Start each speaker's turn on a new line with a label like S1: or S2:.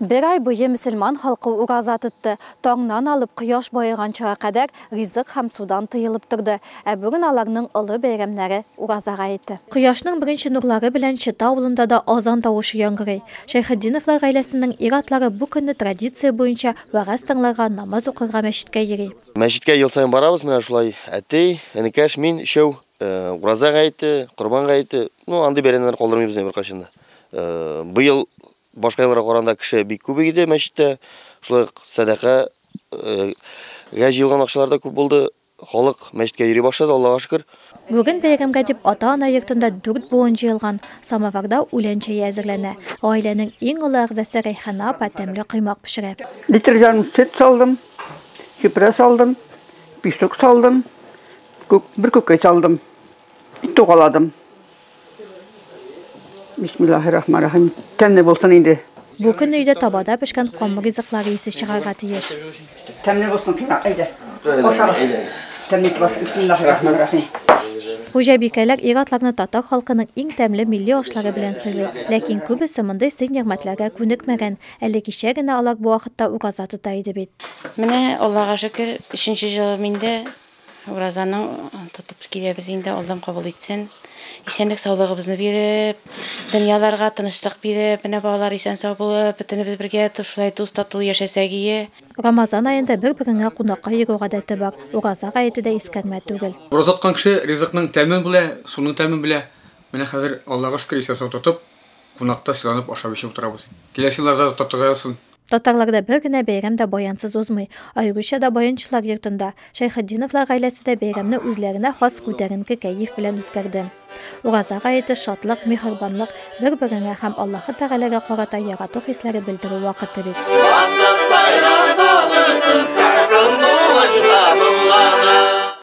S1: Bir ay boyu Müslüman halkı urazat etdi. Tağından alıp kıyaş boyağançağa kadar rizq ham sudan tıyılıp durdu. Bugün alarının ılı beyramları urazağa etti. Kıyaşның birinci nurları bilen Şita avlunda da azan tavışı yangırı. Şeyhiddinovlar ailesinin iratları bu günü tradisiya boyunca varaz tыңларға namaz оқырға мәшітке ери.
S2: Мәшітке ел сайын барабыз, мына шулай әттей, әнекәш мен үшеу уразаға айтты, құрбанға айтты. Андай бәренлер қолдырмайбыз бір қашында. Быйыл башка елларга караганда кеше бик күп иде мәчеттә. Шулай садака җыелган акчалар да күп булды. Халык мәчеткә йөри башлады, Аллага шөкер.
S1: Бүген бәйрәмгә дип ата-ана йортында 4 буын җыелган. Самаварда үлән чәй әзерләнә. Гаиләнең иң олы әгъзасы Рәйхана апа тәмле кыймак пешерә.
S3: Литр жарым сөт салдым, чипра салдым, пишок салдым, bir көкөй салдым. Тугаладым. Bismillahirrahmanirrahim. Тәмле булсын инде.
S1: Бу көн өйдә табада пешкән камыр ризыклары исе чыгарга тиеш.
S3: Тәмле булсын, әйдә. Тәмле булсын. Bismillahirrahmanirrahim.
S1: Хуҗабикәләр иратларны татар халкының иң тәмле милли ашлары белән сыйлый. Ләкин күбесе мондай сый-нигъмәтләргә күнекмәгән. Әле кичә генә алар бу вакытта ураза тота иде бит.
S4: Менә Аллага шөкер, 3нче ел миндә уразаның тотып киләбез инде, Аллам кабул итсен. Исәнлек саулыгыбызны биреп, дөньяларга тынычлык биреп, менә балалар исән сау булып, бөтенебез бергә шулай дус тату яшәсәгие.
S1: Рамазан айында бер-береңә кунакка йөрү гадәте бар. Ураза гаете дә искәрмә түгел.
S5: Ураза тоткан кеше ризыкның тәмен белә, суның тәмен белә. Менә хәзер Аллага шөкер исән сау тотып, кунакта сыйланып ашап эчеп утырабыз. Киләсе елларда татыга ясын.
S1: Татарларда бер генә бәйрәм дә баянсыз узмый. Айгүшә дә баянчылар йортында. Шәйхетдиновлар гаиләсе дә бәйрәмне үзләренә хас күтәренке кәйф белән үткәрде. Ураза гаете шатлык, мехрибанлык, бер-береңә һәм Аллаһы Тәгаләгә карата ярату хисләре белдерү вакыты бит.